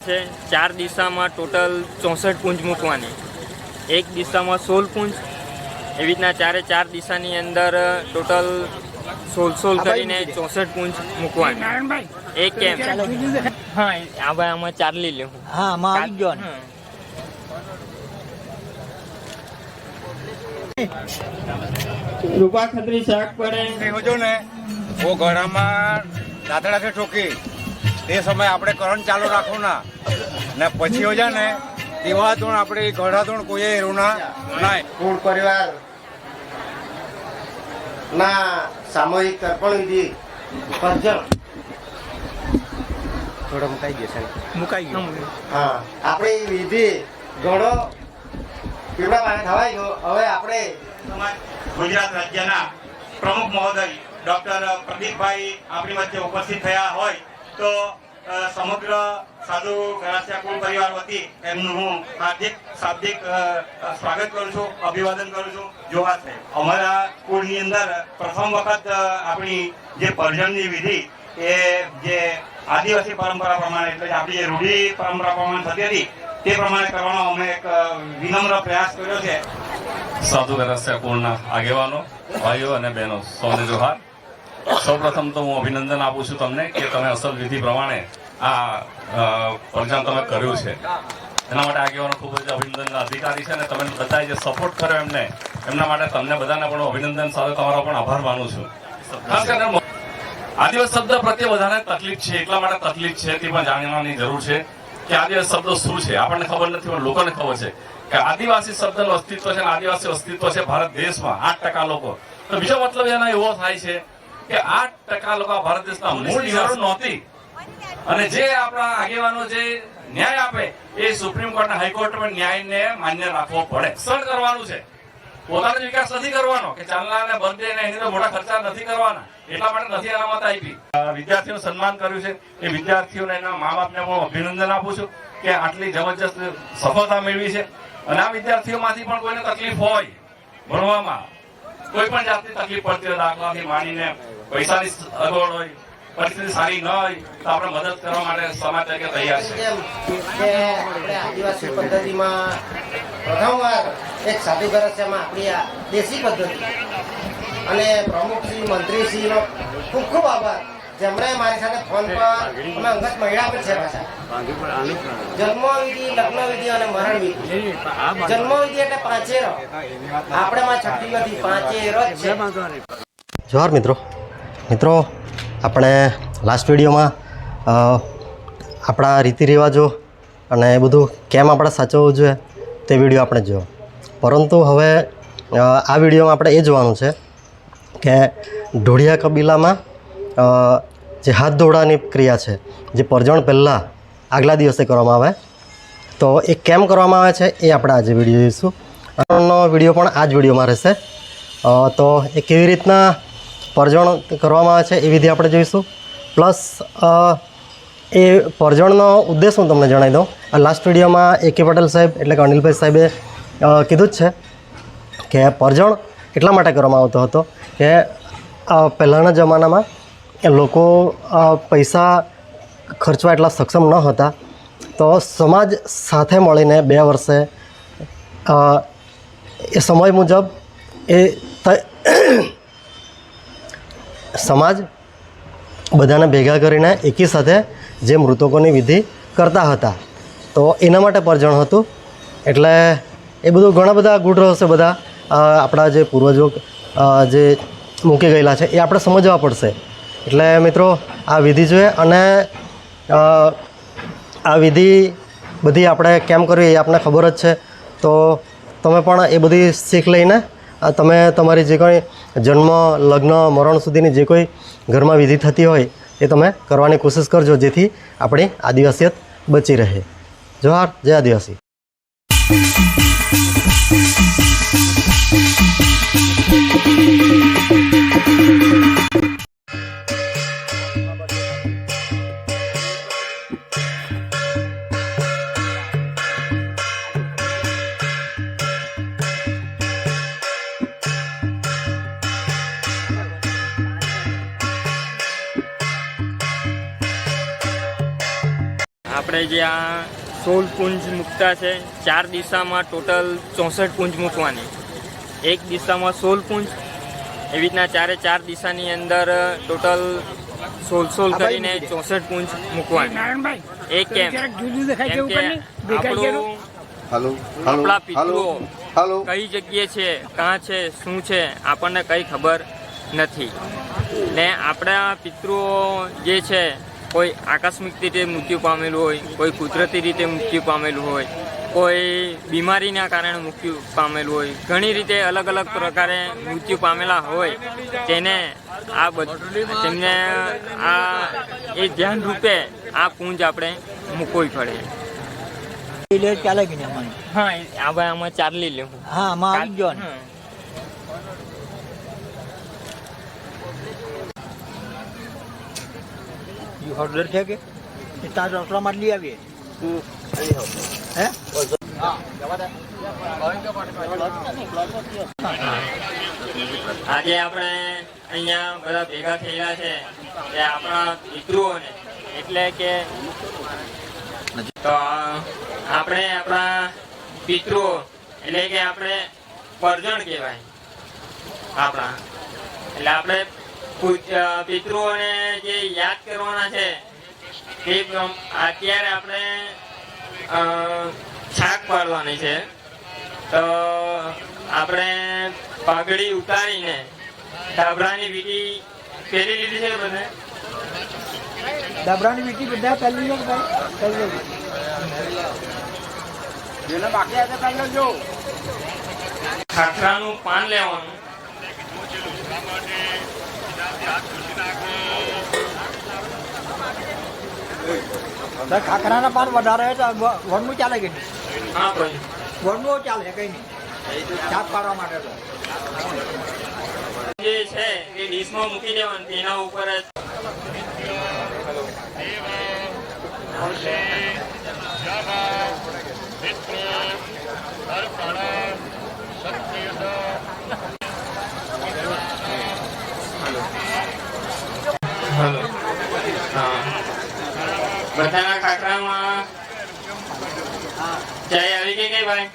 છે 4 દિશામાં ટોટલ 64 પૂંજ મૂકવાની, એક દિશામાં 16 પૂંજ, એવી રીતના 4 દિશાની અંદર ટોટલ 16 કરીને 64 પૂંજ મૂકવાની. એક કેમ હા આ ભાઈ આમાં 4 લઈ લેવું. હા આમાં આવી ગયો ને. રૂપા ખત્રી શાક પડે હોજો ને वो ગળામાં દાંતડાથી ઠોકી તે સમયે આપણે કરંટ ચાલુ રાખવું ના ને પછી હો જાય ને દીવા ધૂણ આપણે ગળા ધૂણ કોઈ એવું ના નાય. કુળ પરિવાર ના સામૂહિક તર્પણ વિધિ પરજણ થોડો મુકાઈ ગયો છે. મુકાઈ ગયો. હા આપણી વિધિ ઘણો પીવડા પાણી થવાઈ ગયો. હવે આપણે ગુજરાત રાજ્યના પ્રમુખ મહોદય ડોક્ટર પ્રદીપભાઈ આપણી વચ્ચે ઉપસ્થિત થયા હોય તો સમગ્ર સાધુ ગરાસિયા કુળ પરિવાર વતી એમનું હું હાર્દિક શાબ્દિક સ્વાગત કરું છું, અભિવાદન કરું છું. જોવા છે અમારા કુળની અંદર પ્રથમ વખત આપણી જે પરજણની વિધિ એ જે આદિવાસી પરંપરા પ્રમાણે એટલે આપણી જે રૂઢિ પરંપરા પ્રમાણે થતી હતી તે પ્રમાણે કરવાનો અમે એક વિનમ્ર પ્રયાસ કર્યો છે. સાધુ ગરાસિયા કુળના આગેવાનો, ભાઈઓ અને બહેનો સૌને જોહાર. સૌપ્રથમ તો હું અભિનંદન આપું છું તમને કે તમે અસલ વિધિ પ્રમાણે આ પરજણ તમે કર્યું છે. એના માટે આગેવાનો ખૂબ જ અભિનંદનના અધિકારી છે અને તમે બધાએ જે સપોર્ટ કર્યો એમને એમના માટે તમને બધાને પણ અભિનંદન સાથે તમારો પણ આભાર માનું છું. ખાસ કરીને આદિવાસી શબ્દ પ્રત્યે વધારે તકલીફ છે, એટલા માટે તકલીફ છે તે પણ જાણવાની જરૂર છે કે આદિવાસી શબ્દ શું છે. આપણને ખબર નથી પણ લોકોને ખબર છે કે આદિવાસી શબ્દનું અસ્તિત્વ છે અને આદિવાસી અસ્તિત્વ છે ભારત દેશમાં 8% લોકો. તો બીજો મતલબ એનો એવો થાય છે કે 8% લોકો ભારત દેશના મૂળ નિવાસી નહોતી અને જે આપણા આગેવાનો જે ન્યાય આપે એ સુપ્રીમ કોર્ટના હાઈકોર્ટમાં ન્યાયને માન્ય રાખવો પડે. સણ કરવાનું છે, પોતાનો વિકાસ નથી કરવાનો કે ચાલના અને બર્થડે ને એની તો મોટા ખર્ચા નથી કરવાના, એટલા માટે નથી અનામત આપી. વિદ્યાર્થીઓનું સન્માન કર્યું છે એ વિદ્યાર્થીઓને એના મા બાપને પણ અભિનંદન આપું છું કે આટલી જબરજસ્ત સફળતા મેળવી છે. અને આ વિદ્યાર્થીઓમાંથી પણ કોઈને તકલીફ હોય ભણવામાં, કોઈ પણ જાતની તકલીફ પડતી હોય, દાખલાથી માંડીને પૈસાની અગવડ હોય, પરિસ્થિતિ સારી ન હોય તો આપણે મદદ કરવા માટે સમાજ તરીકે તૈયાર છે. જેમ કે આપણે આદિવાસી પદ્ધતિમાં પ્રથમવાર એક સાધુ ગરાસિયામાં આપણી આ દેશી પદ્ધતિ અને પ્રમુખશ્રી મંત્રીશ્રીનો ખૂબ ખૂબ આભાર જેમણે મારી સાથે ફોન પર અમે અંગત મહિલા પર છે પાછા જન્મવિધિ, લગ્નવિધિ અને મરણવિધિ. જન્મવિધિ એટલે પાંચેરો, આપણે માં છઠ્ઠી નથી, પાંચેરો જ છે. જોહાર મિત્રો. આપણે લાસ્ટ વિડીયોમાં આપણા રીતિ રિવાજો અને એ બધું કેમ આપણે સાચવવું જોઈએ તે વિડીયો આપણે જોયો. પરંતુ હવે આ વિડીયોમાં આપણે એ જોવાનું છે કે ઢોળિયા કબીલામાં જે હાથ ધોળાની ક્રિયા છે, જે પરજણ પહેલાં આગલા દિવસે કરવામાં આવે તો એ કેમ કરવામાં આવે છે એ આપણે આજે વિડીયો જોઈશું. આનો વિડીયો પણ આ જ વિડીયોમાં રહેશે. તો એ કેવી રીતના પરજણ કરવામાં આવે છે એ વિધિ આપણે જોઈશું. પ્લસ એ પરજણનો ઉદ્દેશ હું તમને જણાવી દઉં. આ લાસ્ટ વિડીયોમાં A.K. પટેલ સાહેબ એટલે કે અનિલભાઈ સાહેબે કીધું જ છે કે પરજણ એટલા માટે કરવામાં આવતો હતો કે પહેલાંના જમાનામાં લોકો પૈસા ખર્ચવા એટલા સક્ષમ ન હતા, તો સમાજ સાથે મળીને 2 વર્ષે એ સમય મુજબ એ સમાજ બધાને ભેગા કરીને એકી સાથે જે મૃતકોની વિધિ કરતા હતા. તો એના માટે પરજણ હતું. એટલે એ બધું ઘણા બધા ગૂઢ રહસ્ય બધા આપણા જે પૂર્વજો જે મૂકી ગયેલા છે એ આપણે સમજવા પડશે. એટલે મિત્રો આ વિધિ જોઈએ અને આ વિધિ બધી આપણે કેમ કરવી એ આપણને ખબર જ છે. તો તમે પણ એ બધી શીખ લઈને તમે તમારી જે કંઈ જન્મ, લગ્ન, મરણ સુધીની જે કોઈ ઘરમાં વિધિ થતી હોય એ તમે કરવાની કોશિશ કરજો, જેથી આપણી આદિવાસીયત બચી રહે. જોહાર, જય આદિવાસી. આપણે આપણે જે આ 16 પુંજ મૂકતા છે 4 દિશામાં ટોટલ 64 પુંજ મૂકવાની. એક દિશામાં 16 પુંજ, એવી રીતના 4 દિશાની અંદર ટોટલ 16 કરીને 64 પુંજ મૂકવાની. એક કેમ કે આપણું આપણા પિતૃઓ કઈ જગ્યાએ છે, કાં છે, શું છે, આપણને કંઈ ખબર નથી. ને આપણા પિતૃઓ જે છે કોઈ આકસ્મિક રીતે મૃત્યુ પામેલું હોય, કોઈ કુદરતી રીતે મૃત્યુ પામેલું હોય, કોઈ બીમારીના કારણે મૃત્યુ પામેલું હોય, ઘણી રીતે અલગ અલગ પ્રકારે મૃત્યુ પામેલા હોય તેને તેમને આ એ ધ્યાન રૂપે આ પુંજ આપણે મૂકવી પડે. ચાલે કે નહીં અમારે? હા, આ ભાઈ આમાં ચાલી લે. હા, આમાં આવી ગયો ને. ઓર્ડર છે કે તાર રસોડામાં લઈ આવીએ. હે આજે આપણે અહીંયા બધા ભેગા થયેલા છે કે આપણા પિતૃઓને, એટલે કે તો આપણે આપણા પિતૃઓ એટલે કે આપણે પરજણ કહેવાય આપણા. એટલે આપણે પિતૃઓને જે યાદ કરવાના છે તે અત્યારે આપણે છાક પાડવાની છે. તો આપણે પાઘડી ઉતારીને ડાબરાની વીટી પહેરી લીધી છે બધે. ડબરાની વીટી બધા પહેલી ખાખરાનું પાન લેવાનું. ખાખરાના પાન વધારે વનનું ચાલે કે નહીં? હા ભાઈ, વનનું ચાલે કઈ નહીં શાક પાડવા માટે. તો જે છે એ ડીશમાં મૂકી દેવાનું, તેના ઉપર જ બધાના ખાખરામાં ચાય આવી ગઈ કઈ ભાઈ?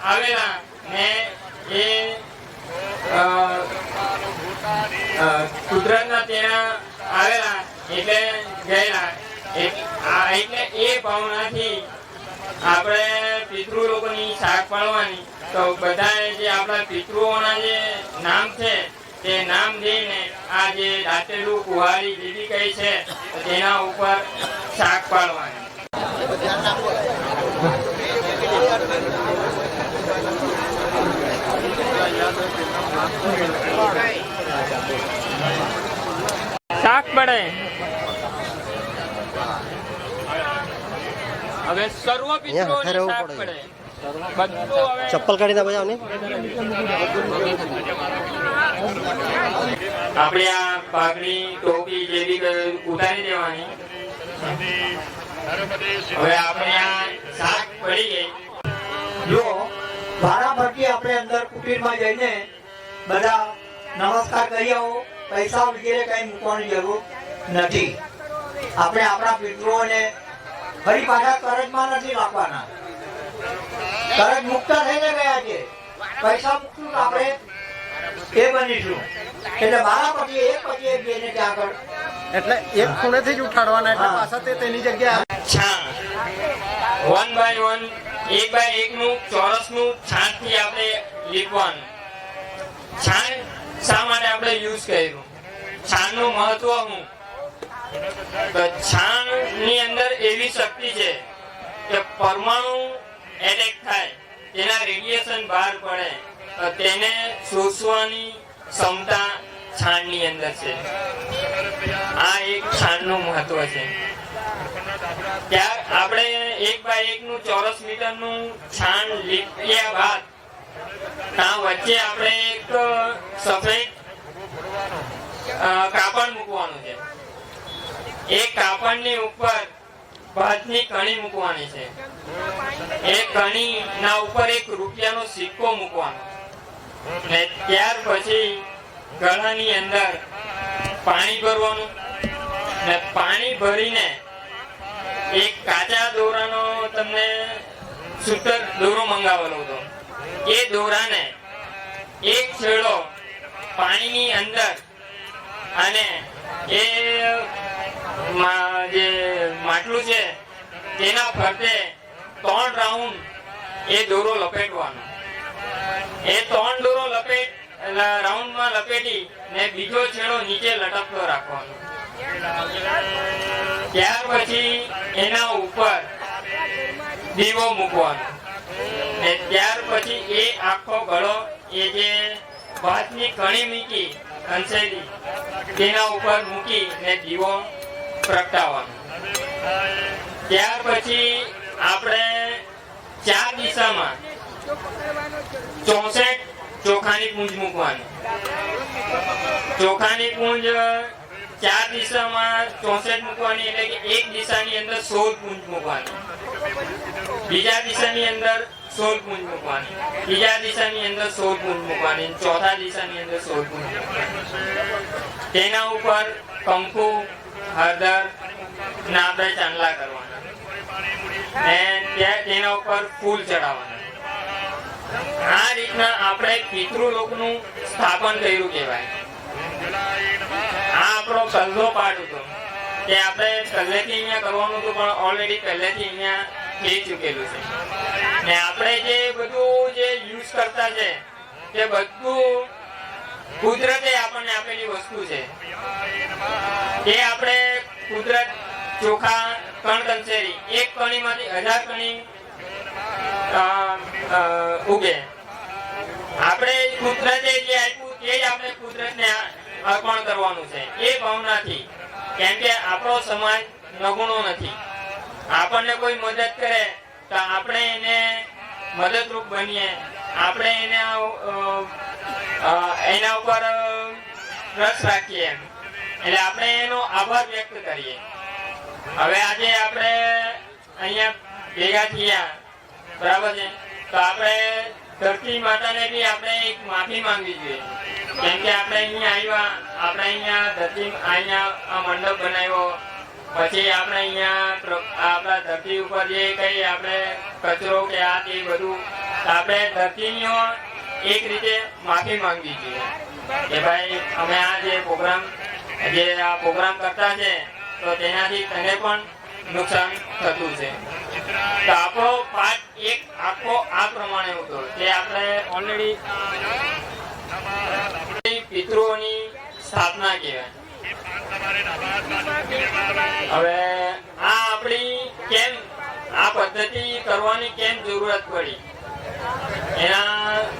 આવેલા ને એ કુદરતના ત્યાં આવેલા એટલે ગયેલા. એટલે એ ભાવનાથી આપણે પિતૃ લોકોની શાક પાડવાની. તો બધા જે આપણા પિતૃઓના જે નામ છે તે નામ દઈને આ જે દાંતેલું કુહાડી જે બી કઈ છે તેના ઉપર શાક પાડવાની. શાક પડે. હવે સર્વ પિતૃઓને શાક પડે. બધું હવે ચપ્પલ કાઢીને બજાવ ને. આપણે આ પાઘડી ટોપી જે બી ઉતારી દેવાની. હવે આપણે આ શાક પડી ગઈ. જો વારાફરતી આપણે અંદર કુટીરમાં જઈને બધા નમસ્કાર કરી આવો. પૈસા વગેરે કઈ મૂકવાની જરૂર નથી. આપણે આપણા પિતૃઓને ફરી પાછા કરજમાં નથી રાખવાના. કરજ મુક્ત થઈને ગયા છે. પૈસા મૂકશું તો આપણે એ બનીશું. એટલે વારાફરતી એક પછી એક જઈને ત્યાં આગળ એટલે એક ખૂણેથી જ ઉઠાડવાના, એટલે પાછા તેની જગ્યાએ છાણ 1 બાય 1 1 બાય 1 નું ચોરસનું છાણથી આપણે લીપવાનું. છાણ શા માટે આપણે યુઝ કર્યું? છાણનું મહત્વ શું? તો છાણની અંદર એવી શક્તિ છે કે પરમાણુ એટેક થાય, તેના રેડિયેશન બહાર પડે તો તેને શોષવાની ક્ષમતા છાણની અંદર છે. આ એક છાણનું મહત્વ છે. ત્યાં આપણે 1 બાય 1 નું ચોરસ મીટરનું છાણ લીપ્યા બાદ ત્યાં વચ્ચે આપણે એક સફેદ કાપડ મૂકવાનું છે. એ કાપડની ઉપર ભાતની કણી મૂકવાની છે. એ કણીના ઉપર એક રૂપિયાનો સિક્કો મૂકવાનો. ને ત્યાર પછી ગળાની અંદર પાણી ભરવાનું ને પાણી ભરીને એક કાચા દોરાનો તમને સૂતર દોરો મંગાવેલો હતો. એ દોરાને એક છેડો પાણીની અંદર અને એ જે માટલું છે તેના ફરતે 3 રાઉન્ડ એ દોરો લપેટવાનો. એ 3 દોરો રાઉન્ડમાં લપેટી ને બીજો છેડો નીચે લટકતો રાખવાનો. ત્યાર પછી એના ઉપર દીવો મૂકવાનો ને ત્યાર પછી એ આખો ગળો એ જે ભાતની કણી મૂકી કંસેલી તેના ઉપર મૂકી ને દીવો પ્રગટાવવાનો. ત્યાર પછી આપણે 4 દિશામાં 64 ચોખાની પૂંજ મૂકવાની. ચોખાની પૂંજ 4 દિશામાં 64 મૂકવાની, એટલે કે એક દિશાની અંદર 16 પૂંજ મૂકવાની, બીજા દિશાની અંદર 16 પૂંજ મૂકવાની, ત્રીજા દિશાની અંદર 16 પૂંજ મૂકવાની, ચોથા દિશાની અંદર 16 પૂંજ મૂકવાની. તેના ઉપર કંકુ, હળદર ને આપણે ચાંદલા કરવાના ને તેના ઉપર ફૂલ ચડાવવાના. આ રીતના આપણે પિતૃલોકનું સ્થાપન કર્યું કહેવાય. આ આપણો પહેલો પાઠ હતો કે આપણે પહેલેથી અહીંયા કરવાનું હતું, પણ ઓલરેડી પહેલેથી અહીંયા થઈ ચૂકેલું છે. ને આપણે જે બધું જે યુઝ કરતા છે તે બધું કુદરતે આપણને આપેલી વસ્તુ છે. એ આપણે કુદરત ચોખા કણ કંસેરી એક કણીમાંથી 1000 કણી ઉગે. આપણે કુદરતે જે આપ્યું તે જ આપણે કુદરતને અર્પણ કરવાનું છે એ ભાવનાથી. કેમ કે આપણો સમાજ નગુણો નથી. આપણને કોઈ મદદ કરે તો આપણે એને મદદરૂપ બનીએ, આપણે એના ઉપર રસ રાખીએ, એટલે આપણે એનો આભાર વ્યક્ત કરીએ. હવે આજે આપણે અહીંયા ભેગા થયા, બરાબર છે, તો આપણે ધરતી માતાને બી આપણે એક માફી માંગવી જોઈએ. કેમ કે આપણે અહીંયા આવ્યા, આપણે અહીંયા અહીંયા આ મંડપ બનાવ્યો, પછી આપણે અહીંયા આપણા ધરતી ઉપર જે કઈ આપણે કચરો કે આ તે બધું, આપણે ધરતીની એક રીતે માફી માંગવી જોઈએ કે ભાઈ અમે આ જે પ્રોગ્રામ કરતા છે તો તેનાથી તને પણ નુકસાન થતું છે. તો આપણો પાઠ એક આખો આ પ્રમાણે હતો કે આપણે ઓલરેડી પિતૃઓની સ્થાપના કહેવાય. હવે આ આપણી કેમ આ પદ્ધતિ કરવાની કેમ જરૂરત પડી, એના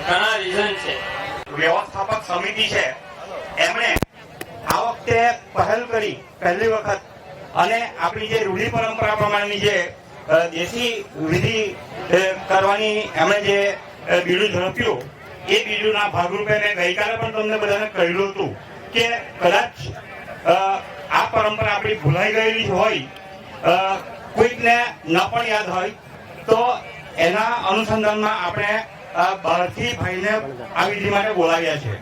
ઘણા રીઝન છે. વ્યવસ્થાપક સમિતિ છે એમણે આ વખતે પહેલ કરી પહેલી વખત, અને આપણી જે રૂઢી પરંપરા પ્રમાણેની જે દેશી વિધિ કરવાની એમણે જે બીડું ઝડપ્યું, એ બીડુના ભાગરૂપે મેં ગઈકાલે પણ તમને બધાને કહ્યું હતું કે કદાચ આ પરંપરા આપણી ભૂલાઈ ગયેલી હોય, કોઈકને ન પણ યાદ હોય, તો એના અનુસંધાનમાં આપણે બહારથી ભાઈને આ વિધિ માટે બોલાવ્યા છે.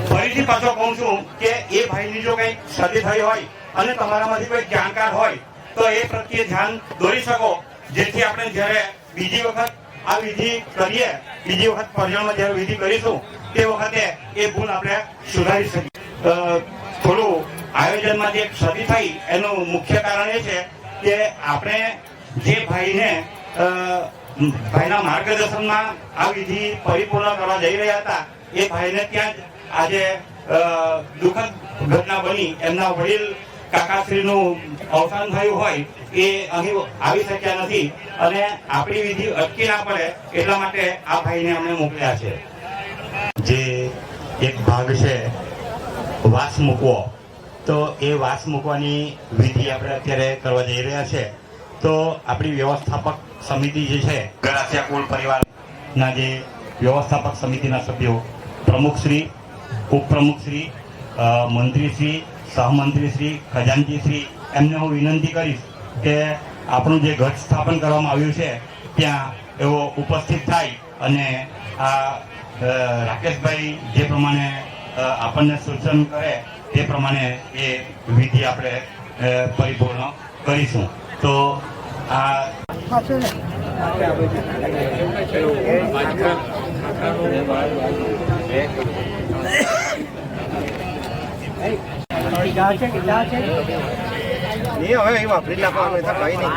ફરીથી પાછો કહું છું કે એ ભાઈની જો કંઈક ક્ષતિ થઈ હોય અને તમારામાંથી કોઈ જાણકાર હોય તો એ પ્રત્યે ધ્યાન દોરી શકો, જેથી આપણે જ્યારે બીજી વખત આ વિધિ કરીએ, બીજી વખત પરજણમાં જ્યારે વિધિ કરીશું તે વખતે એ ભૂલ આપણે સુધારી શકીએ. થોડું આયોજનમાં જે ક્ષતિ થઈ એનું મુખ્ય કારણ એ છે કે આપણે જે ભાઈના માર્ગદર્શનમાં આ વિધિ પરિપૂર્ણ કરવા જઈ રહ્યા હતા, એ ભાઈને ત્યાં જ આજે દુઃખદ ઘટના બની, એમના વડીલ કાકાશ્રીનું અવસાન થયું હોય, એ અહીં આવી શક્યા નથી, અને આપણી વિધિ અટકી ના પડે એટલા માટે આ ભાઈને અમે મોકલ્યા છે. જે એક ભાગ છે વાસ મૂકવો, તો એ વાસ મૂકવાની વિધિ આપણે અત્યારે કરવા જઈ રહ્યા છે. તો આપણી વ્યવસ્થાપક સમિતિ જે છે ગરાસિયા કુલ પરિવારના જે વ્યવસ્થાપક સમિતિના સભ્યો, પ્રમુખશ્રી, ઉપપ્રમુખશ્રી, મંત્રીશ્રી, સહમંત્રીશ્રી, ખજાનચીશ્રી, એમને હું વિનંતી કરીશ કે આપણું જે ઘટ સ્થાપન કરવામાં આવ્યું છે ત્યાં એવો ઉપસ્થિત થાય અને આ રાકેશભાઈ જે પ્રમાણે આપણને સૂચન કરે તે પ્રમાણે એ વિધિ આપણે પરિપૂર્ણ કરીશું. તો આ હવે વાપરી નાખવાનું કઈ નહીં.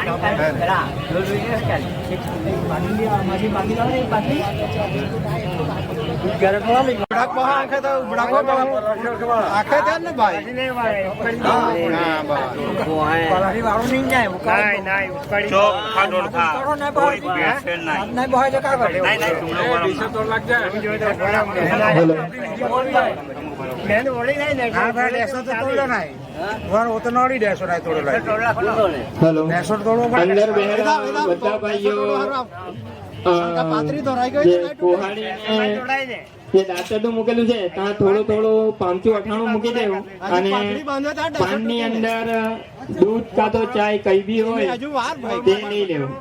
અંદર બેહરા બધા ભાઈઓ જે કોહાડીને જે દાંતરડું મૂકેલું છે ત્યાં થોડું 598 મૂકી દેવું અને પાનની અંદર દૂધ કાં તો ચાય કઈ બી હોય તે લઈ લેવું.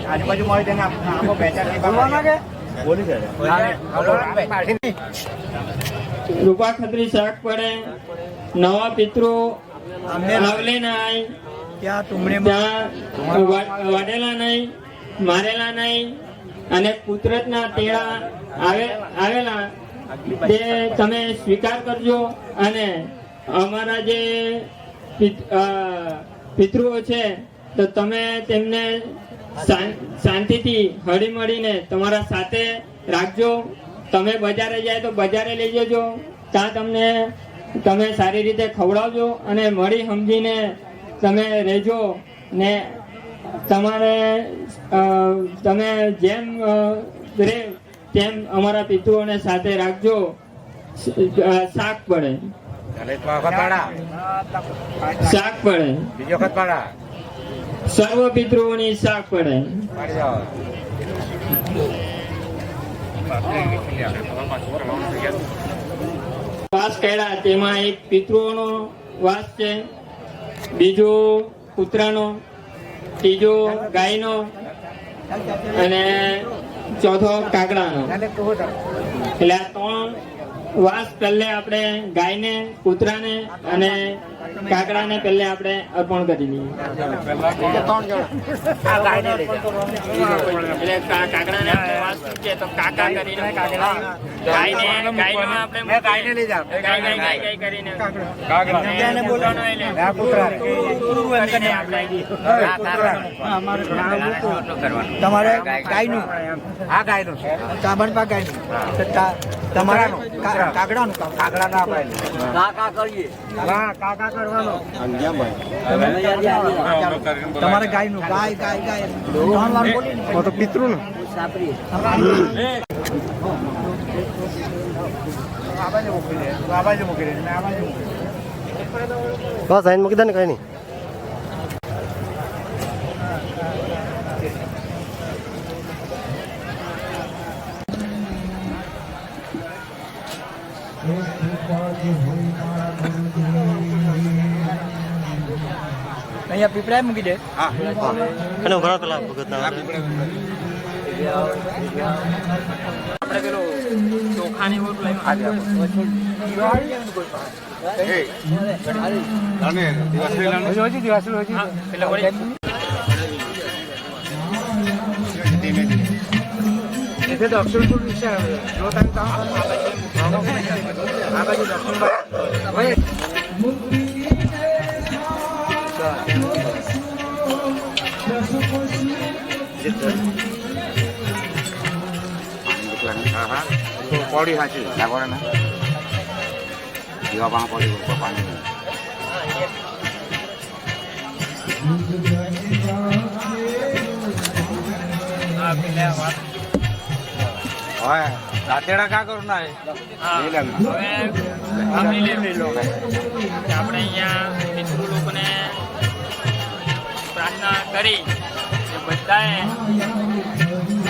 આજુબાજુ મળી તેને આખો પહેચાન રૂપા ખત્રી શાક પડે, નવા પિતૃ આવલે નાય, ત્યાં વાડેલા નહીં, મારેલા નહીં અને કુદરતના તેડા આવેલા તે તમે સ્વીકાર કરજો. અને અમારા જે પિતૃઓ છે તો તમે તેમને શાંતિથી હળી મળીને તમારા સાથે રાખજો. તમે બજારે જાય તો બજારે લઈ જજો, ત્યાં તમે સારી રીતે ખવડાવજો અને મળી સમજીને તમે રહેજો ને તમારે તમે જેમ રહે તેમ અમારા પિતૃઓને સાથે રાખજો. શાક પડે, શાક પડે, બીજો વખત પાડા સર્વ પિતૃઓની શાક પડે. વાસ કર્યા તેમાં એક પિતૃઓનો વાસ છે, બીજો કૂતરાનો, ત્રીજો ગાયનો અને ચોથો કાગડાનો. એટલે આ 3 વાસ પહેલે આપણે ગાયને, કૂતરાને અને કાગડાને પહેલે આપણે અર્પણ કરી દઈએ. એટલે કાગડાને આપણે વાસ મૂકીએ તો કાકા કરીને ગાયને આપણે ગાય કરીને બોલવાનો તમારે ગાયનું આ ગાયનું છે કાબણપા ગાયનું તમારાનું કાગડાનું કાકા કરીએ કાકા કરવાનો તમારે ગાયનું ગાય ગાય ગાય 3 વાર બોલીને તો પિતૃનું બસ આઈને મૂકી દે ને કઈ નહીં. અહીંયા પીપળાએ મૂકી દે. અને ઉભા પેલા ભગતના આપણે પેલો ચોખાની રોટલી દક્ષિણપુર વિસ્તાર જો તમે આ બાજુ પડી સાચી લાગો ને જેવા પાણી પડી પાણી રાતેડા કા કરું ના આપણે અહીંયા પિતૃ લોકોને પ્રાર્થના કરી કે બધાએ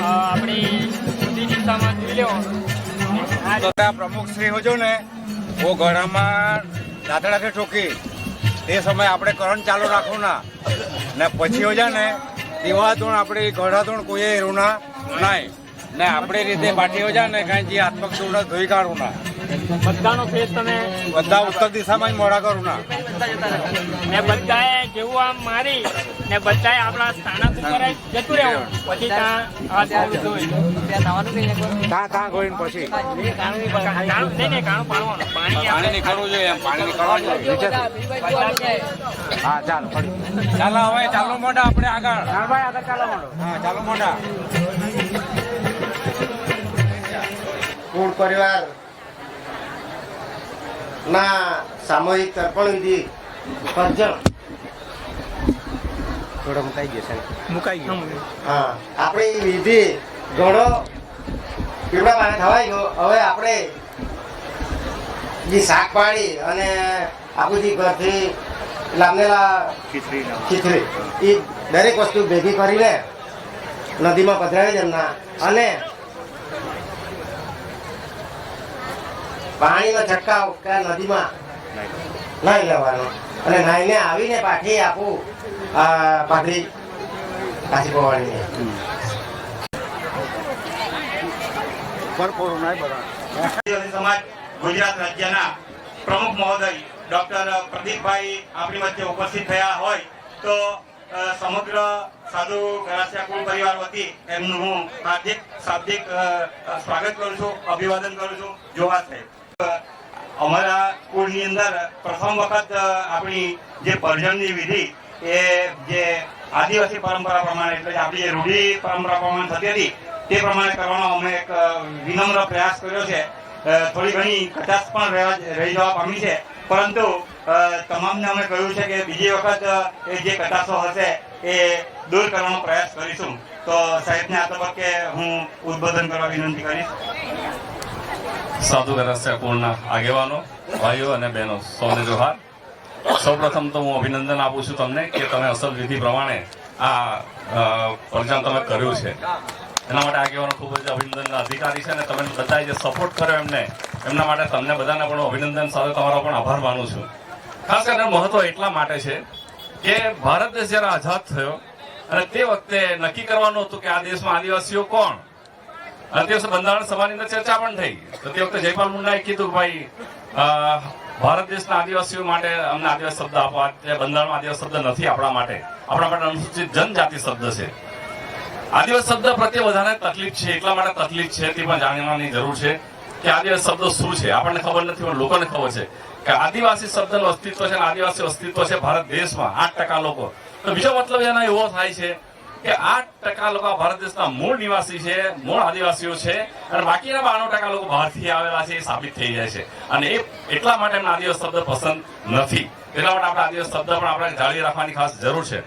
આપણી બધી દિશામાં જોઈ લેવો. પ્રમુખ શ્રી હોજો ને वो ગળામાં દાંતડાથી ઠોકી તે સમયે આપણે કરંટ ચાલુ રાખવું ના ને પછી હો જાય ને દીવા ધૂણ આપણે ગળા ધૂણ કોઈ હેરુના નહીં ને આપણી રીતે પાટીઓ જાય ને કાંઈ જે આત્મક દોડ ધોઈ કાઢું ના બધાનો ફેસ તમે બધા ઉત્તર દિશામાં જ મોડા કરું ના ને બધાએ જેવું આમ મારી ને બધાએ આપણા સ્થાનક ઉપર જ જતું રહેવું પછી ત્યાં હાથ ધોઈ કાં ગોઈને પછી કાણું પાડવાનું પાણી નીકળવું જોઈએ એમ પાણી નીકળવાનું જોઈએ નીચેથી. હા ચાલો ચાલો હવે ચાલો મોઢા આપણે આગળ હા ચાલો મોઢા કુળ પરિવાર ના સામૂહિક તર્પણ વિધિ કરજણ થોડો મુકાઈ ગયો હા આપણી વિધિ ઘણો પીવડા પાણી ખવાઈ ગયો. હવે આપણે જે શાક પાડી અને આપણું જે ઘરથી લાવનેલા ખીચડી એ દરેક વસ્તુ ભેગી કરીને નદીમાં પધરાવી એમના અને પાણીનો છંટકાવ કે નદીમાં નાહી લેવાનો અને નાહીને આવીને પાછી આપું પાઘડી પાછી પવાડીને આદિવાસી સમાજ ગુજરાત રાજ્યના પ્રમુખ મહોદય ડોક્ટર પ્રદીપભાઈ આપણી વચ્ચે ઉપસ્થિત થયા હોય તો સમગ્ર સાધુ ગરાસિયા કુળ પરિવાર વતી એમનું હું હાર્દિક શાબ્દિક સ્વાગત કરું છું, અભિવાદન કરું છું. જોવા સાહેબ, અમારા કુળની અંદર પ્રથમ વખત આપણી જે પરજણની વિધિ એ જે આદિવાસી પરંપરા પ્રમાણે એટલે કે આપણી જે રૂઢી પરંપરા પ્રમાણે થતી હતી તે પ્રમાણે કરવાનો અમે એક વિનમ્ર પ્રયાસ કર્યો છે. થોડી ઘણી કચાશ પણ રહી જવા પામી છે, પરંતુ તમામને અમે કહ્યું છે કે બીજી વખત એ જે કચાશો હશે એ દૂર કરવાનો પ્રયાસ કરીશું. તો સાહેબને આ તબક્કે હું ઉદ્બોધન કરવા વિનંતી કરીશ. સાધુ ગરાસિયા કુળના આગેવાનો, ભાઈઓ અને બહેનો, સૌને જોહાર. સૌપ્રથમ તો હું અભિનંદન આપું છું તમને કે તમે અસલ વિધિ પ્રમાણે આ પરજામ તમે કર્યું છે. એના માટે આગેવાનો ખૂબ જ અભિનંદનના અધિકારી છે અને તમે બધાએ જે સપોર્ટ કર્યો એમને, એમના માટે તમને બધાને પણ અભિનંદન સાથે તમારો પણ આભાર માનું છું. ખાસ કરીને મહત્વ એટલા માટે છે કે ભારત દેશ જ્યારે આઝાદ થયો અને તે વખતે નક્કી કરવાનું હતું કે આ દેશમાં આદિવાસીઓ કોણ. અને તે વખતે બંધારણ સભાની અંદર ચર્ચા પણ થઈ. તો તે વખતે જયપાલ મુંડાએ કીધું કે ભાઈ ભારત દેશના આદિવાસીઓ માટે અમને આદિવાસી શબ્દ આપો. બંધારણમાં આદિવાસી શબ્દ નથી આપણા માટે અનુસૂચિત જનજાતિ શબ્દ છે. આદિવાસી શબ્દ પ્રત્યે વધારે તકલીફ છે, એટલા માટે તકલીફ છે તે પણ જાણવાની જરૂર છે કે આદિવાસી શબ્દ શું છે. આપણને ખબર નથી પણ લોકોને ખબર છે કે આદિવાસી શબ્દનું અસ્તિત્વ છે અને આદિવાસી અસ્તિત્વ છે ભારત દેશમાં 8% લોકો. તો બીજો મતલબ એનો એવો થાય છે કે 8% લોકો ભારત દેશના મૂળ નિવાસી છે, મૂળ આદિવાસીઓ છે અને બાકીના 92% લોકો બહારથી આવેલા છે એ સાબિત થઈ જાય છે. અને એ એટલા માટે એમને આદિવાસી શબ્દ પસંદ નથી. એટલા માટે આપણે આદિવાસી શબ્દ પણ આપણે જાળવી રાખવાની ખાસ જરૂર છે.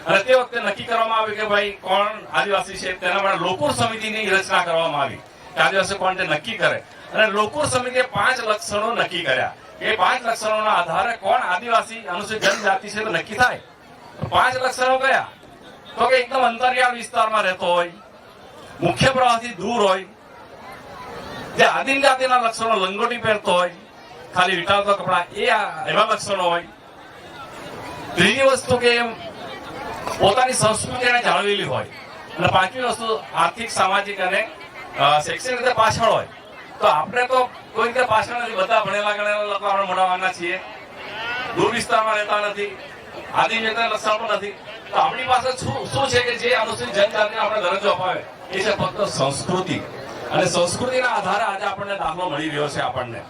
અને તે વખતે નક્કી કરવામાં આવ્યું કે ભાઈ કોણ આદિવાસી છે તેના માટે લોકુર સમિતિની રચના કરવામાં આવી કે આદિવાસી કોણ તે નક્કી કરે. અને લોકુર સમિતિએ 5 લક્ષણો નક્કી કર્યા. એ 5 લક્ષણોના આધારે કોણ આદિવાસી અનુસૂચિત જનજાતિ છે તો નક્કી થાય. 5 લક્ષણો કયા? તો કે એકદમ અંતરિયાળ વિસ્તારમાં રહેતો હોય, મુખ્ય પ્રવાહથી દૂર હોય, જે આદિમ જાતિના લક્ષણો લંગોટી પહેરતો હોય, ખાલી વિટાળતો કપડા, એવા લક્ષણો હોય. ત્રીજી વસ્તુ કે પોતાની સંસ્કૃતિ એને જાળવેલી હોય. અને પાંચમી વસ્તુ આર્થિક, સામાજિક અને શૈક્ષણિક રીતે પાછળ હોય. તો આપણે તો કોઈ રીતે પાછળ નથી, બધા ભણેલા ગણેલા લોકો આપણે મોટાવાના છીએ, દૂર વિસ્તારમાં રહેતા નથી, આદિમ જાતિના લક્ષણ પણ નથી. તો આપણી પાસે શું છે કે જે અનુસૂચિત જનજાતિને આપણે દરજ્જો અપાવે એ છે ફક્ત સંસ્કૃતિ. અને સંસ્કૃતિના આધારે આજે આપણને દાખલો મળી રહ્યો છે આપણને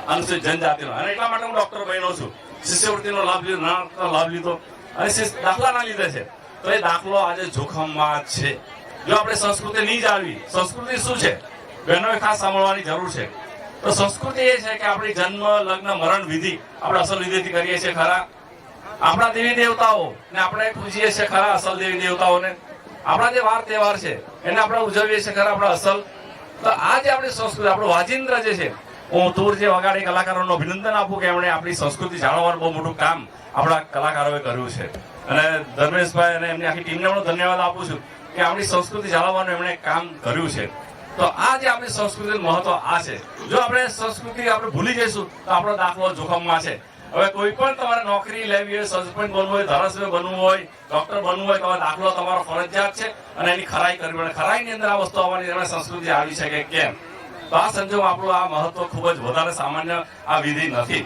અનુસૂચિત જનજાતિનો. અને એટલા માટે હું ડોક્ટર બન્યો છું. શિષ્યવૃત્તિનો લાભ લીધો, નાણાંનો લાભ લીધો અને દાખલાના લીધે છે. તો એ દાખલો આજે જોખમમાં છે જો આપણે સંસ્કૃતિ નહીં જાળવી. સંસ્કૃતિ શું છે બહેનોએ ખાસ સાંભળવાની જરૂર છે. તો સંસ્કૃતિ એ છે કે આપણી જન્મ, લગ્ન, મરણ વિધિ આપણે અસલ વિધિથી કરીએ છીએ ખરા. આપણા દેવી દેવતાઓ ને આપણે પૂજીએ છીએ ખરા અસલ દેવી દેવતાઓને. આપણા જે વાર તહેવાર છે એને આપણે ઉજવીએ છીએ ખરા આપણા અસલ. તો આ જે આપણી સંસ્કૃતિ, આપણું વાજિંદ્ર જે છે, હું તૂર જે વગાડી કલાકારોનું અભિનંદન આપું કે એમણે આપણી સંસ્કૃતિ જાળવવાનું બહુ મોટું કામ આપણા કલાકારોએ કર્યું છે. અને ધર્મેશભાઈ અને એમની આખી ટીમને પણ ધન્યવાદ આપું છું કે આપણી સંસ્કૃતિ જાળવવાનું એમણે કામ કર્યું છે. તો આ જે આપણી સંસ્કૃતિનું મહત્વ આ છે. જો આપણે સંસ્કૃતિ આપણે ભૂલી જઈશું તો આપણો દાખલો જોખમમાં છે. હવે કોઈ પણ તમારે નોકરી લેવી હોય, સરપંચ બનવું હોય, ધારાસભ્ય બનવું હોય, ડોક્ટર બનવું હોય, તમારો દાખલો તમારો ફરજિયાત છે અને એની ખરાઈ કરવી પડે. ખરાઈની અંદર આ વસ્તુ આવવાની એમાં સંસ્કૃતિ આવી છે કે કેમ? તો આ સંજોગમાં આપણું આ મહત્વ ખૂબ જ વધારે સામાન્ય આ વિધિ નથી.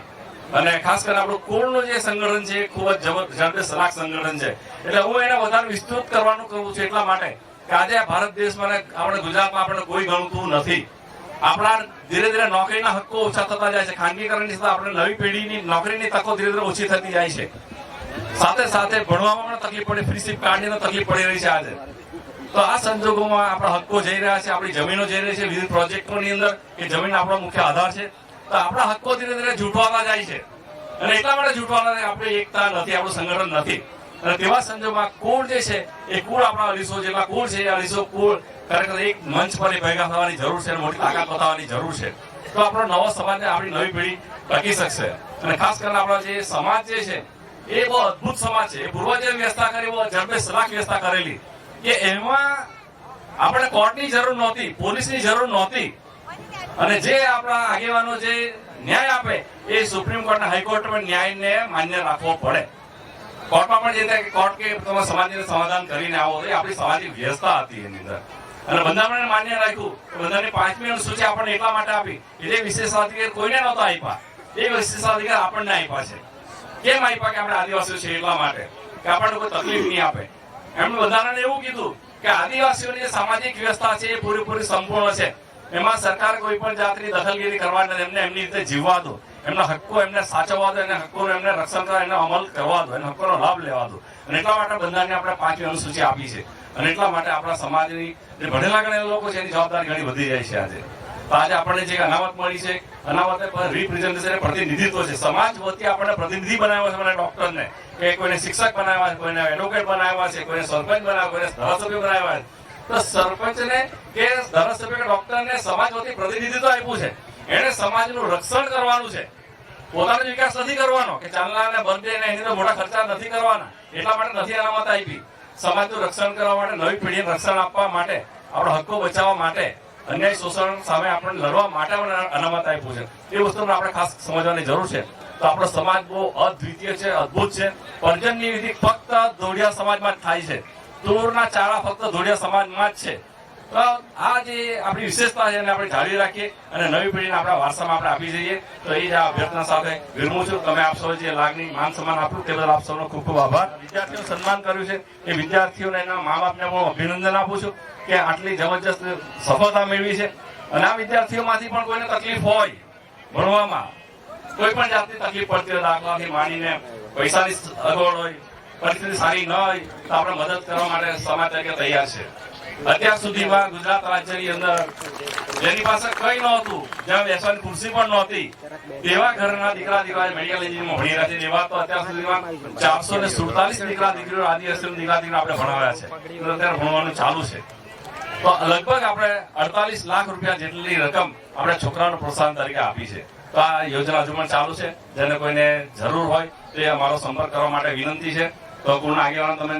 અને ખાસ કરીને આપણું કુળનું જે સંગઠન છે એ ખૂબ જ ઝડપે સલાક સંગઠન છે. એટલે હું એને વધારે વિસ્તૃત કરવાનું કરું છું એટલા માટે કે આજે આ ભારત દેશમાં આપણે ગુજરાતમાં આપણે કોઈ ગણતું નથી. આપણા ધીરે ધીરે નોકરીના હક્કો ઓછા થતા જાય છે. ખાનગીકરણની સાથે આપણે નવી પેઢીની નોકરીની તકો ધીરે ધીરે ઓછી થતી જાય છે. સાથે સાથે ભણવામાં પણ તકલીફ પડે, ફ્રીશીપ કાર્ડની તકલીફ પડી રહી છે આજે. તો આ સંજોગોમાં આપણા હક્કો જઈ રહ્યા છે, આપણી જમીનો જઈ રહી છે વિવિધ પ્રોજેક્ટોની અંદર કે જમીન આપણો મુખ્ય આધાર છે. તો આપણા હક્કો ધીરે ધીરે જૂટવાતા જાય છે અને એટલા માટે જૂટવાના આપણી એકતા નથી, આપણું સંગઠન નથી. અને તેવા સંજોગોમાં કુળ જે છે એ કુળ આપણા અઢીસો જેટલા કુળ છે, અઢીસો કુળ ખરેખર એક મંચ પર ભેગા થવાની જરૂર છે, મોટી તાકાત બતાવવાની જરૂર છે. તો આપણો નવો સમાજ, આપણી નવી પેઢી ટકી શકશે. અને ખાસ કરીને આપણા જે સમાજ જે છે એ બહુ અદભુત સમાજ છે. એ પૂર્વજે વ્યવસ્થા કરી, બહુ ઝડપે સલાક વ્યવસ્થા કરેલી કે એમાં આપણે કોર્ટની જરૂર નહોતી, પોલીસની જરૂર નહોતી. અને જે આપણા આગેવાનો જે ન્યાય આપે એ સુપ્રીમ કોર્ટ અને હાઈકોર્ટમાં ન્યાયને માન્ય રાખવો પડે. કોર્ટમાં પણ જે થાય કે કોર્ટ કે તમે સમાજને સમાધાન કરીને આવો, એ આપણી સામાજિક વ્યવસ્થા હતી એની અંદર. અને બંધારણને માન્ય રાખ્યું. બંધારણની 5મી અનુસૂચિ આપણને એટલા માટે આપી કે જે વિશેષાધિકાર કોઈને નહોતા આપ્યા એ વિશેષાધિકાર આપણને આપ્યા છે. કેમ આપ્યા? કે આપણે આદિવાસીઓ છે એટલા માટે કે આપણને કોઈ તકલીફ નહીં આપે. એમણે બંધારણે એવું કીધું કે આદિવાસીઓની જે સામાજિક વ્યવસ્થા છે એ પૂરેપૂરી સંપૂર્ણ છે. એમાં સરકાર કોઈ પણ જાતની દખલગીરી કરવા નથી. એમને એમની રીતે જીવવા દો, એમના હક્કો એમને સાચવવા દો, એના હક્કોનું એમને રક્ષણ કરવા, એનો અમલ કરવા દો, એના હક્કોનો લાભ લેવા દો. અને એટલા માટે બંધારણને આપણે 5મી અનુસૂચિ આપી છે. અને એટલા માટે આપણા સમાજની જે ભણેલા ગણેલા લોકો છે એની જવાબદારી ઘણી વધી જાય છે આજે. તો આજે આપણને જે અનામત મળી છે, અનામત રિપ્રેઝેન્ટેશન, પ્રતિનિધિત્વ છે. સમાજ વતી આપણને પ્રતિનિધિ બનાવ્યો છે, મને ડોક્ટરને કે કોઈને શિક્ષક બનાવ્યા છે, કોઈને એડવોકેટ બનાવ્યા છે, કોઈને સરપંચ બનાવ્યા, કોઈને ધારાસભ્ય બનાવ્યા છે. તો સરપંચને કે ધારાસભ્ય કે ડોક્ટરને સમાજ વતી પ્રતિનિધિત્વ આપ્યું છે. એને સમાજનું રક્ષણ કરવાનું છે, પોતાનો વિકાસ નથી કરવાનો કે ચાલના અને બર્થડે ને એની તો મોટા ખર્ચા નથી કરવાના. એટલા માટે નથી અનામત આપી. સમાજનું રક્ષણ કરવા માટે, નવી પેઢીને રક્ષણ આપવા માટે, આપણા હક્કો બચાવવા માટે, અન્યાય શોષણ સામે આપણે લડવા માટે અનામત આપ્યું છે. એ વસ્તુને આપણે ખાસ સમજવાની જરૂર છે. તો આપણો સમાજ બહુ અદ્વિતીય છે, અદ્ભુત છે. પર્જનની વિધિ ફક્ત ધોળિયા સમાજમાં જ થાય છે. તુરના ચાળા ફક્ત ધોળિયા સમાજમાં જ છે. તો આ જે આપણી વિશેષતા છે એને આપણે જાળવી રાખીએ અને નવી પેઢીને આપણા વારસામાં આપણે આપી જઈએ. તો એ જ આ અભ્યર્થના સાથે વિરમું છું. તમે આપ સૌ જે લાગણી, માન સન્માન આપ્યું તે બદલ આપ સૌનો ખૂબ ખૂબ આભાર. વિદ્યાર્થીઓ સન્માન કર્યું છે એ વિદ્યાર્થીઓને એના મા બાપને હું અભિનંદન આપું છું કે આટલી જબરજસ્ત સફળતા મેળવી છે. અને આ વિદ્યાર્થીઓમાંથી પણ કોઈને તકલીફ હોય ભણવામાં, કોઈ પણ જાતની તકલીફ પડતી હોય, દાખલાથી માંડીને પૈસાની અગવડ હોય, પરિસ્થિતિ સારી ન હોય, તો આપણે મદદ કરવા માટે સમાજ તરીકે તૈયાર છે. અત્યાર સુધીમાં ગુજરાત રાજ્યની અંદર જેની પાસે કઈ નહોતું, જ્યાં બેસવાની ખુરશી પણ નહોતી, તેવા ઘરના દીકરા મેડિકલ એન્જિનિયરિંગમાં ભણી રહ્યા છે. એવા તો અત્યાર સુધીમાં 447 દીકરા દીકરીઓ, આદિવાસી દીકરા દીકરીઓ આપણે ભણાવ્યા છે. અત્યારે ભણવાનું ચાલુ છે. તો લગભગ આપણે 48 લાખ રૂપિયા જેટલી રકમ આપણે છોકરાઓને પ્રોત્સાહન તરીકે આપી છે. તો આ યોજના હજુ પણ ચાલુ છે. જેને કોઈને જરૂર હોય તે અમારો સંપર્ક કરવા માટે વિનંતી છે. તો પૂર્ણ આગેવાનો તમે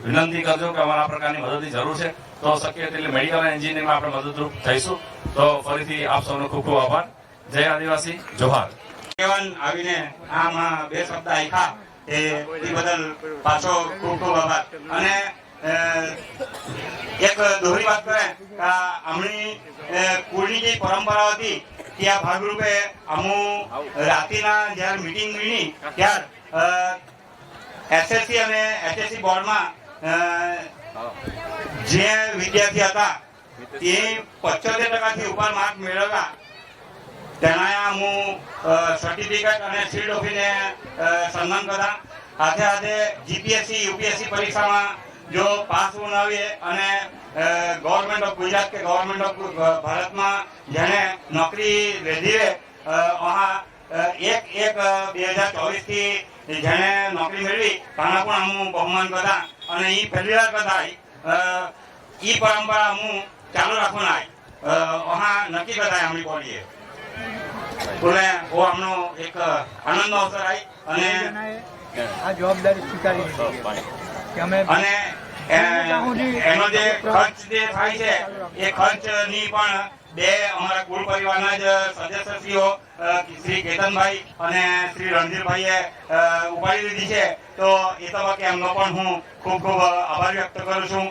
વિનંતી કરજો કે અમારા પ્રકારની મદદની જરૂર છે. તો શક્ય એટલે મેડિકલ એન્જિનિયરિંગમાં આપણે મદદરૂપ થઈશું. તો ફરીથી આપ સૌનો ખૂબ ખૂબ આભાર. જય આદિવાસી, જોહાર. આવીને આમાં 2 શબ્દ આખ્યા એ બદલ પાછો ખૂબ ખૂબ આભાર. અને એક દોહરી વાત કરે કે હમણી કુળની જે પરંપરા હતી ત્યાં ભાગરૂપે અમુ રાતીના જયારે મીટિંગ મળી ત્યાર એસએસસી અને એચએસસી બોર્ડમાં જે વિદ્યાર્થી હતા તે 75% ઉપર માર્ક મેળવ્યા તેના હું સર્ટિફિકેટ અને શીલ્ડ ઓફીને સન્માન કર્યા. સાથે સાથે જીપીએસસી યુપીએસસી પરીક્ષામાં જો પાસ ન આવીએ અને ગવર્મેન્ટ ઓફ ગુજરાત કે ગવર્મેન્ટ ઓફ ભારતમાં જેને નોકરી લીધી એક 2024 થી જેને નોકરી મેળવી તેના પણ હું બહુમાન કર્યા. અને એ પહેલી વાર કરતા એ પરંપરા હું ચાલુ રાખવાના નક્કી કરતા અમની બોડીએ બોલે ઓ આમનો એક આનંદનો અવસર આવી અને આ જવાબદારી સ્વીકારી અને એનો જે ખર્ચ જે થાય છે એ ખર્ચની પણ બે અમારા કુલ પરિવારના જ સદસ્યશ્રીઓ શ્રી કેતનભાઈ અને શ્રી રણધીરભાઈએ ઉપાડી લીધી છે. તો એ તબક્કે એમનો પણ હું ખૂબ ખૂબ આભાર વ્યક્ત કરું છું.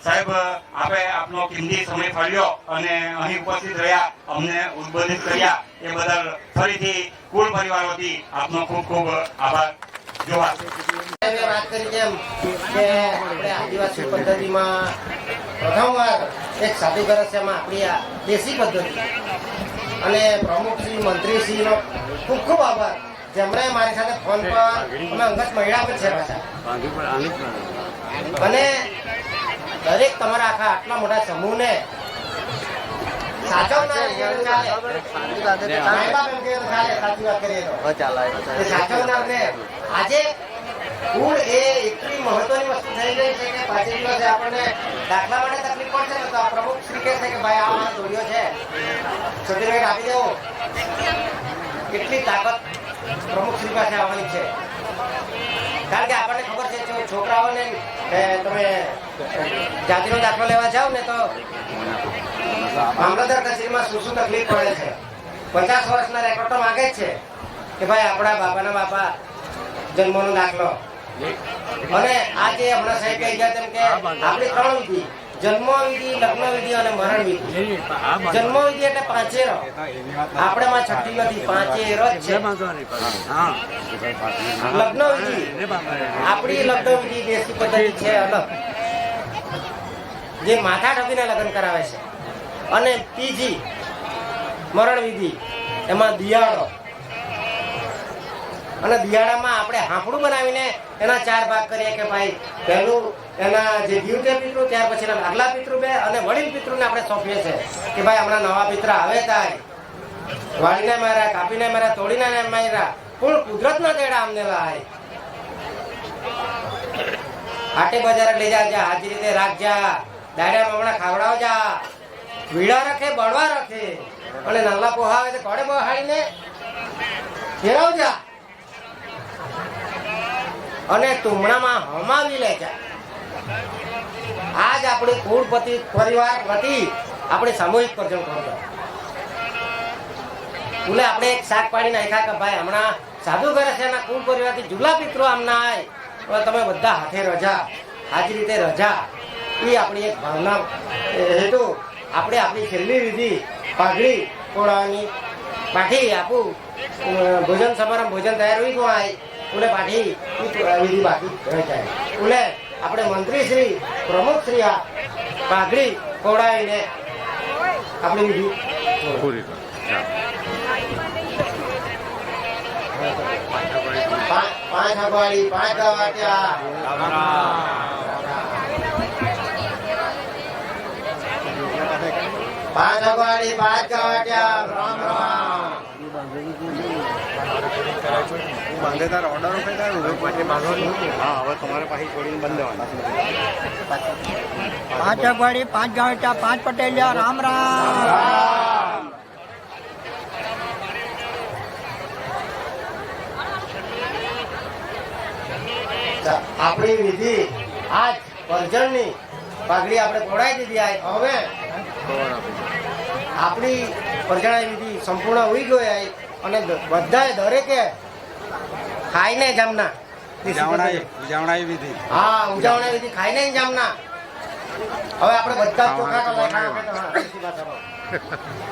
સાહેબ, આપે આપનો કિંમતી સમય ફાળવ્યો અને અહીં ઉપસ્થિત રહ્યા, અમને ઉદ્બોધિત કર્યા એ બદલ ફરીથી કુલ પરિવાર વતી આપનો ખૂબ ખૂબ આભાર. જોહાર. વાત કરી તેમ કે આપણે આદિવાસી પદ્ધતિમાં પ્રથમવાર એક સાધુ ગરસિયામાં આપણી આ દેશી પદ્ધતિ અને પ્રમુખશ્રી મંત્રીશ્રીનો ખૂબ ખૂબ આભાર, જેમણે મારી સાથે ફોન પર અમે અંગત મહિલા પણ છે પાછા. અને દરેક તમારા આટલા મોટા સમૂહને સાચવનાર આજે કુળ એ એટલી મહત્વની વસ્તુ થઈ ગઈ છે કે પાછી દિવસે આપણને દાખલા માટે તકલીફ પડશે ને તો આ પ્રમુખ શ્રી કહે છે કે ભાઈ આ જોડ્યો છે સર્ટિફિકેટ આપી દેવો. કેટલી તાકાત પ્રમુખ શ્રી પાસે આવવાની છે, કારણ કે આપણને ખબર છે છોકરાઓને તમે જાતિનો દાખલો લેવા જાઓ ને તો મામલતદાર કચેરીમાં શું તકલીફ પડે છે. 50 વર્ષના રેકોર્ડ તો માંગે જ છે કે ભાઈ આપણા બાપાના બાપા જન્મનો દાખલો. અને આ જે હમણાં સાહેબ કહી ગયા તેમ કે આપણી 3 વિધિ, જન્મ વિધિ, લગ્ન વિધિ અને મરણ વિધિ. જન્મ વિધિ એટલે પાંચેરો, આપણે માં છઠ્ઠી નથી, પાંચેરો જ છે. લગ્ન વિધિ આપણી લગ્ન વિધિ દેશી પદ્ધતિ છે અલગ, જે માથા ઢબીને લગ્ન કરાવે છે. અને ત્રીજી મરણ વિધિ, એમાં દિયાળો. અને દિયાળામાં આપણે હાંફળું બનાવીને એના 4 ભાગ કરીએ કે ભાઈ પહેલું એના જે જીવતે પિતૃ, ત્યાર પછી આગલા પિતૃ બે અને વડીલ પિતૃને આપણે સોંપીએ છીએ કે ભાઈ હમણાં નવા પિતૃ આવે થાય, વાળીને માર્યા, કાપીને માર્યા, તોડીને માર્યા, પણ કુદરતના તેડા અમને લાય. હાટે બજારે લઈ જા, હાજી રીતે રાખજા, દાડ્યા મમણા ખાવડાવ જા, વીડા રાખે, બળવા રાખે, અને નાના પોહા આવે તો ઘોડે બહાડીને ફેરવજા અને તુમણામાં હમાવી લે જા. આજ આપણી કુળપતિ પરિવાર વતી આપણે સામૂહિક પ્રજન કરતા. બોલે આપણે એક શાક પાડી નાખ્યા કે ભાઈ હમણાં સાધુ કરે છે એના કુળ પરિવારથી જુગલા પિત્રો આમના આય, તમે બધા હાથે રજા, આજ રીતે રજા. એ આપણી એક ભાવના હેતુ આપણે આપણી છેલ્લી વિધિ પાઘડી કોળાની પાઠી આપું ભોજન સમારંભ ભોજન તૈયાર હોય કોણ આય ઉલે પાઠી વિધિ બાકી રહી જાય. ઉલે આપણે મંત્રી શ્રી પ્રમુખ શ્રી આ પાઘડી કોળાવીને આપણી વિધિ પૂરી કરો. 5 અગવાડી 5 ગવાટ્યા, 5 અગવાડી 5 ગવાટ્યા. રામ રામ. બંધ તાર ઓર્ડર ઉપર તાર ઉભો પછી માંગો. હા, હવે તમારે પાછી છોડીને બંધ દેવાના. 5 અગવાડી 5 ગાંઠિયા 5 પટેલિયા. રામ રામ. આપણી વિધિ આજ પરજણની પાઘડી આપણે કોડાઈ દીધી. હવે આપણી પરજણા વિધિ સંપૂર્ણ હોઈ ગઈ અને બધાએ દરેકે ખાઈને જામના ઉજાવણાઈ વિધિ. હા, ઉજાવણા વિધિ ખાઈને જામના. હવે આપણે બધા ચોખા તો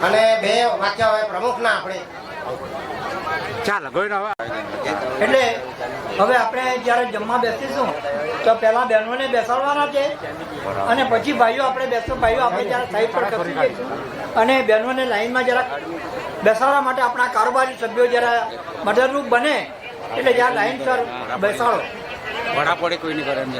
અને 2 વાક્ય હવે પ્રમુખના આપણે ચાલ ગોઈ હવે એટલે હવે આપણે જ્યારે જમવા બેસીશું તો પહેલા બહેનોને બેસાડવાના છે અને પછી ભાઈઓ આપણે ભાઈઓ આપણે જ્યારે સાઈડ પર ખસી જઈશું અને બહેનોને લાઈનમાં જરા બેસાડવા માટે આપણા કારોબારી સભ્યો જરા મદદરૂપ બને એટલે જ્યાં લાઈન સર બેસાડો. વડાપોડી કોઈ નહીં કરે એમ.